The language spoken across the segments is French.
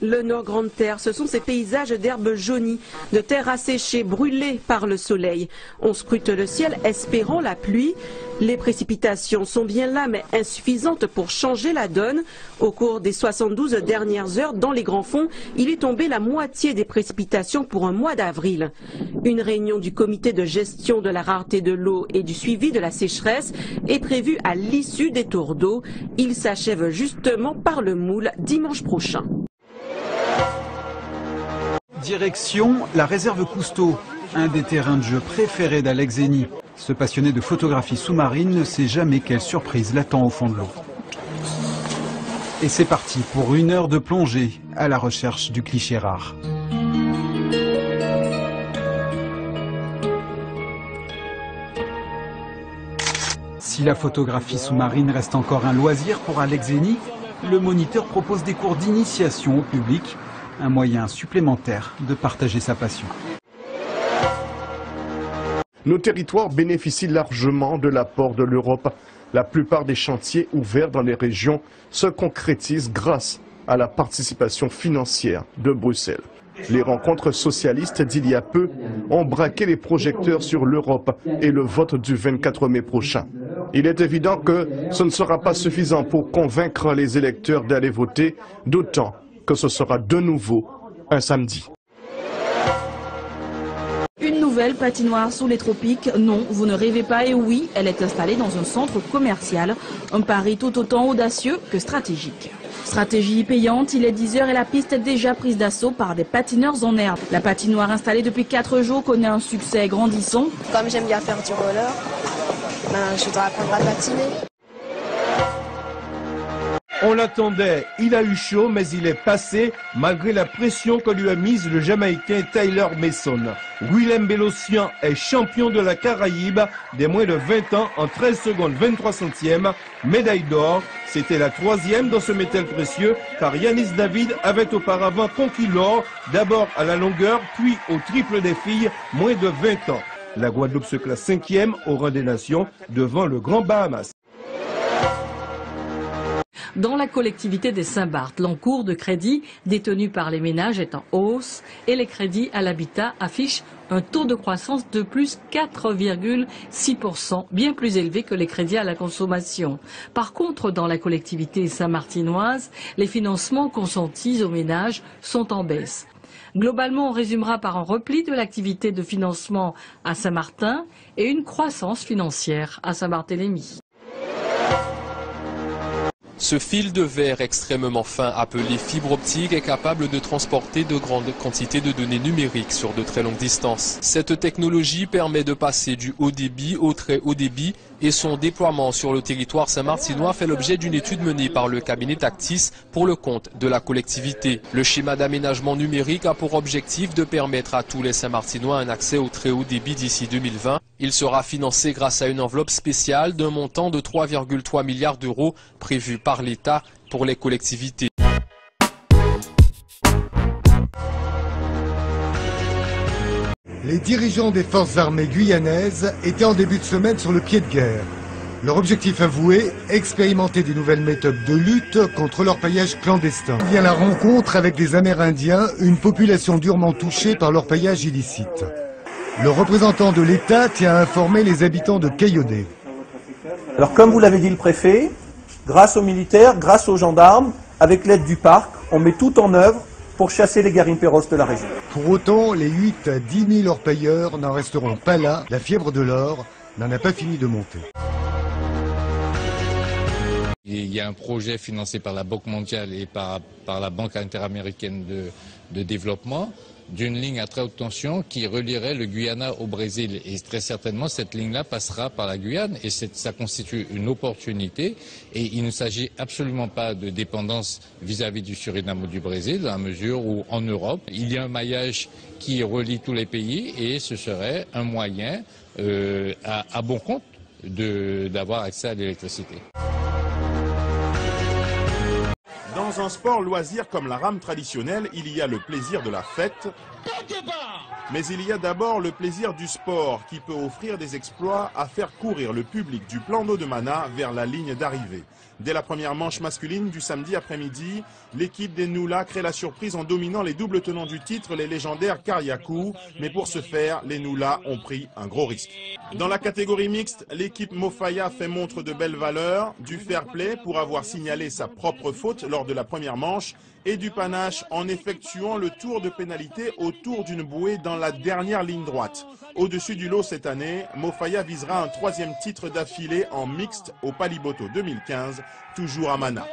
Le Nord Grande Terre, ce sont ces paysages d'herbes jaunies, de terres asséchées, brûlées par le soleil. On scrute le ciel espérant la pluie. Les précipitations sont bien là, mais insuffisantes pour changer la donne. Au cours des 72 dernières heures, dans les Grands Fonds, il est tombé la moitié des précipitations pour un mois d'avril. Une réunion du comité de gestion de la rareté de l'eau et du suivi de la sécheresse est prévue à l'issue des tours d'eau. Il s'achève justement par le Moule dimanche prochain. Direction la réserve Cousteau, un des terrains de jeu préférés d'Alex Zeny. Ce passionné de photographie sous-marine ne sait jamais quelle surprise l'attend au fond de l'eau. Et c'est parti pour 1 heure de plongée à la recherche du cliché rare. Si la photographie sous-marine reste encore un loisir pour Alex Zeny, le moniteur propose des cours d'initiation au public, un moyen supplémentaire de partager sa passion. Nos territoires bénéficient largement de l'apport de l'Europe. La plupart des chantiers ouverts dans les régions se concrétisent grâce à la participation financière de Bruxelles. Les rencontres socialistes d'il y a peu ont braqué les projecteurs sur l'Europe et le vote du 24 mai prochain. Il est évident que ce ne sera pas suffisant pour convaincre les électeurs d'aller voter, d'autant que ce sera de nouveau un samedi. Une nouvelle patinoire sous les tropiques, non, vous ne rêvez pas, et oui, elle est installée dans un centre commercial. Un pari tout autant audacieux que stratégique. Stratégie payante, il est 10 h et la piste est déjà prise d'assaut par des patineurs en herbe. La patinoire installée depuis 4 jours connaît un succès grandissant. Comme j'aime bien faire du roller, je dois apprendre à patiner. On l'attendait, il a eu chaud, mais il est passé malgré la pression que lui a mise le Jamaïcain Tyler Mason. Willem Bellossian est champion de la Caraïbe des moins de 20 ans en 13 secondes 23 centièmes. Médaille d'or, c'était la 3e dans ce métal précieux car Yanis David avait auparavant conquis l'or, d'abord à la longueur puis au triple des filles, moins de 20 ans. La Guadeloupe se classe 5e au rang des nations devant le Grand Bahamas. Dans la collectivité des Saint-Barth, l'encours de crédit détenu par les ménages est en hausse et les crédits à l'habitat affichent un taux de croissance de plus 4,6%, bien plus élevé que les crédits à la consommation. Par contre, dans la collectivité saint-martinoise, les financements consentis aux ménages sont en baisse. Globalement, on résumera par un repli de l'activité de financement à Saint-Martin et une croissance financière à Saint-Barthélemy. Ce fil de verre extrêmement fin appelé fibre optique est capable de transporter de grandes quantités de données numériques sur de très longues distances. Cette technologie permet de passer du haut débit au très haut débit et son déploiement sur le territoire saint-martinois fait l'objet d'une étude menée par le cabinet Tactis pour le compte de la collectivité. Le schéma d'aménagement numérique a pour objectif de permettre à tous les Saint-Martinois un accès au très haut débit d'ici 2020. Il sera financé grâce à une enveloppe spéciale d'un montant de 3,3 milliards d'euros prévu par l'État pour les collectivités. Les dirigeants des forces armées guyanaises étaient en début de semaine sur le pied de guerre. Leur objectif avoué, expérimenter de nouvelles méthodes de lutte contre l'orpaillage clandestin. Il y a la rencontre avec des Amérindiens, une population durement touchée par l'orpaillage illicite. Le représentant de l'État tient à informer les habitants de Cayodet. Alors comme vous l'avez dit le préfet, grâce aux militaires, grâce aux gendarmes, avec l'aide du parc, on met tout en œuvre pour chasser les garimperos de la région. Pour autant, les 8 à 10 000 orpailleurs n'en resteront pas là. La fièvre de l'or n'en a pas fini de monter. Il y a un projet financé par la Banque mondiale et par la Banque interaméricaine de développement d'une ligne à très haute tension qui relierait le Guyana au Brésil. Et très certainement, cette ligne-là passera par la Guyane et ça constitue une opportunité. Et il ne s'agit absolument pas de dépendance vis-à-vis du Suriname ou du Brésil, dans la mesure où en Europe, il y a un maillage qui relie tous les pays et ce serait un moyen à bon compte d'avoir accès à l'électricité. Dans Dans un sport loisir comme la rame traditionnelle, il y a le plaisir de la fête, mais il y a d'abord le plaisir du sport qui peut offrir des exploits à faire courir le public du plan d'eau de Mana vers la ligne d'arrivée. Dès la première manche masculine du samedi après-midi, l'équipe des Noula crée la surprise en dominant les doubles tenants du titre, les légendaires Kariakou. Mais pour ce faire, les Noula ont pris un gros risque. Dans la catégorie mixte, l'équipe Mofaya fait montre de belles valeurs, du fair play pour avoir signalé sa propre faute lors de la première manche et du panache en effectuant le tour de pénalité autour d'une bouée dans la dernière ligne droite. Au-dessus du lot cette année, Mofaya visera un 3e titre d'affilée en mixte au Paliboto 2015, toujours à Mana.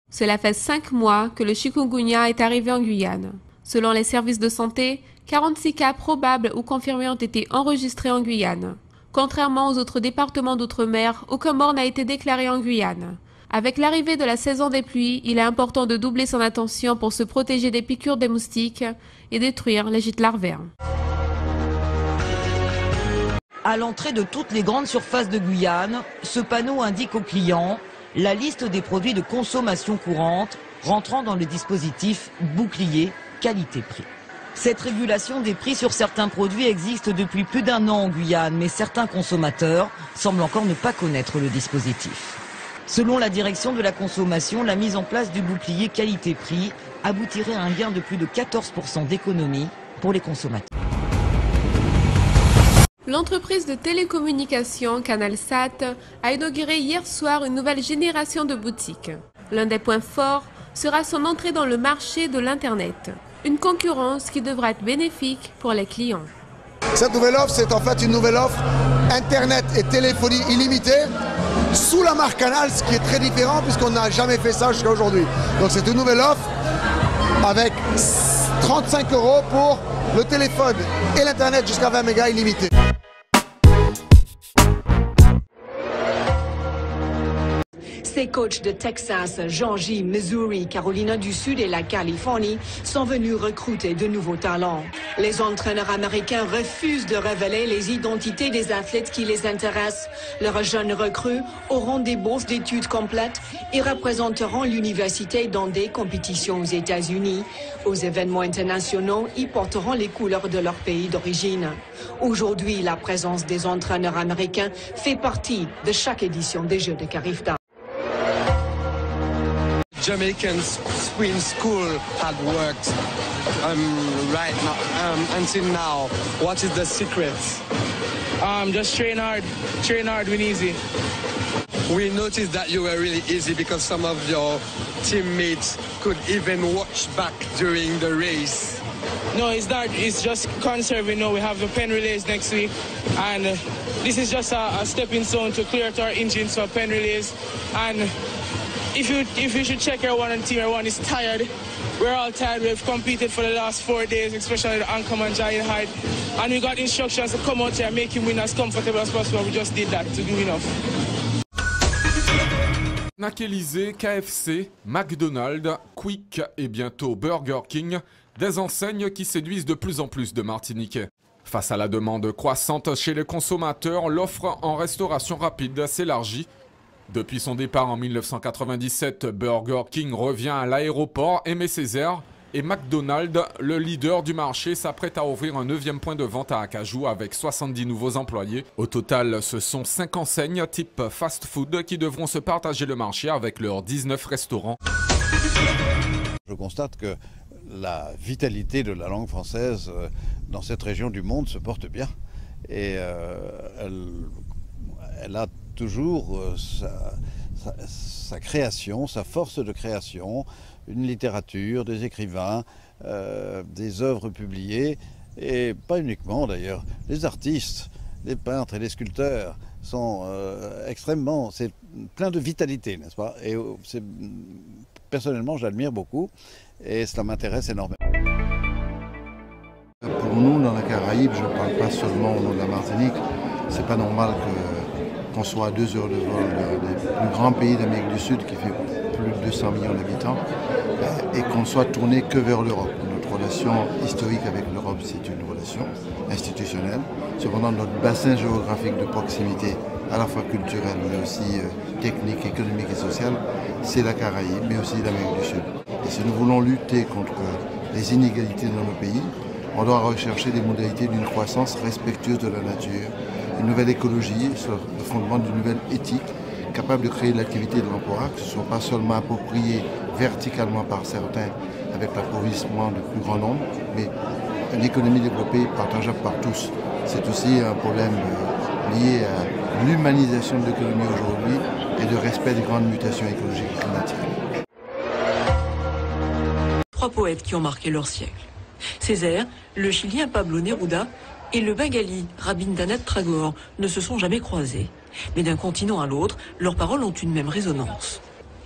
Cela fait 5 mois que le chikungunya est arrivé en Guyane. Selon les services de santé, 46 cas probables ou confirmés ont été enregistrés en Guyane. Contrairement aux autres départements d'outre-mer, aucun mort n'a été déclaré en Guyane. Avec l'arrivée de la saison des pluies, il est important de doubler son attention pour se protéger des piqûres des moustiques et détruire les gîtes larvaires. À l'entrée de toutes les grandes surfaces de Guyane, ce panneau indique aux clients la liste des produits de consommation courante rentrant dans le dispositif bouclier qualité-prix. Cette régulation des prix sur certains produits existe depuis plus d'1 an en Guyane, mais certains consommateurs semblent encore ne pas connaître le dispositif. Selon la direction de la consommation, la mise en place du bouclier qualité-prix aboutirait à un gain de plus de 14% d'économie pour les consommateurs. L'entreprise de télécommunications CanalSat a inauguré hier soir une nouvelle génération de boutiques. L'un des points forts sera son entrée dans le marché de l'Internet. Une concurrence qui devra être bénéfique pour les clients. Cette nouvelle offre, c'est en fait une nouvelle offre Internet et téléphonie illimitée sous la marque Canal, ce qui est très différent puisqu'on n'a jamais fait ça jusqu'à aujourd'hui. Donc c'est une nouvelle offre avec 35 € pour le téléphone et l'Internet jusqu'à 20 mégas illimité. Ces coachs de Texas, Georgie, Missouri, Carolina du Sud et la Californie sont venus recruter de nouveaux talents. Les entraîneurs américains refusent de révéler les identités des athlètes qui les intéressent. Leurs jeunes recrues auront des bourses d'études complètes et représenteront l'université dans des compétitions aux États-Unis. Aux événements internationaux, ils porteront les couleurs de leur pays d'origine. Aujourd'hui, la présence des entraîneurs américains fait partie de chaque édition des Jeux de Carifta. Jamaican Queen School had worked right now, until now. What is the secret? Just train hard, win easy. We noticed that you were really easy because some of your teammates could even watch back during the race. No, it's not. It's just conserving. No, we have the pen relays next week, and this is just a stepping stone to clear out our engines for pen relays. And if you should check everyone on team, everyone is tired. We're all tired. We've competed for the last 4 days, especially the Anchorman Giant Height. And we got instructions to come out here and make him win as comfortable as possible. We just did that to do enough. Snack-Élysée, KFC, McDonald's, Quick et bientôt Burger King, des enseignes qui séduisent de plus en plus de Martiniquais. Face à la demande croissante chez les consommateurs, l'offre en restauration rapide s'élargit. Depuis son départ en 1997, Burger King revient à l'aéroport Aimé Césaire et McDonald's, le leader du marché, s'apprête à ouvrir un 9e point de vente à Acajou avec 70 nouveaux employés. Au total, ce sont 5 enseignes type fast-food qui devront se partager le marché avec leurs 19 restaurants. Je constate que la vitalité de la langue française dans cette région du monde se porte bien et elle a toujours sa création, sa force de création, une littérature, des écrivains, des œuvres publiées, et pas uniquement d'ailleurs. Les artistes, les peintres et les sculpteurs sont extrêmement, c'est plein de vitalité, n'est-ce pas? Et personnellement, j'admire beaucoup et cela m'intéresse énormément. Pour nous, dans la Caraïbe, je ne parle pas seulement au nom de la Martinique, c'est pas normal qu'on soit à 2 heures de vol des plus grands pays d'Amérique du Sud qui fait plus de 200 millions d'habitants et qu'on soit tourné que vers l'Europe. Notre relation historique avec l'Europe, c'est une relation institutionnelle. Cependant, notre bassin géographique de proximité, à la fois culturel, mais aussi technique, économique et social, c'est la Caraïbe, mais aussi l'Amérique du Sud. Et si nous voulons lutter contre les inégalités dans nos pays, on doit rechercher des modalités d'une croissance respectueuse de la nature, une nouvelle écologie sur le fondement d'une nouvelle éthique, capable de créer de l'activité et de l'emploi, que ce ne soit pas seulement approprié verticalement par certains avec l'appauvrissement du plus grand nombre, mais une économie développée partageable par tous. C'est aussi un problème lié à l'humanisation de l'économie aujourd'hui et de respect des grandes mutations écologiques et climatiques. 3 poètes qui ont marqué leur siècle. Césaire, le Chilien Pablo Neruda et le Bengali Rabindranath Tagore ne se sont jamais croisés. Mais d'un continent à l'autre, leurs paroles ont une même résonance.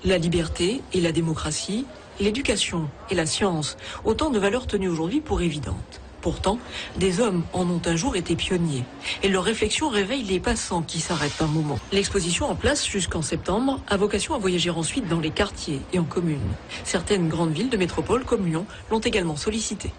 La liberté et la démocratie, l'éducation et la science, autant de valeurs tenues aujourd'hui pour évidentes. Pourtant, des hommes en ont un jour été pionniers, et leurs réflexions réveillent les passants qui s'arrêtent un moment. L'exposition en place jusqu'en septembre a vocation à voyager ensuite dans les quartiers et en communes. Certaines grandes villes de métropole comme Lyon l'ont également sollicité.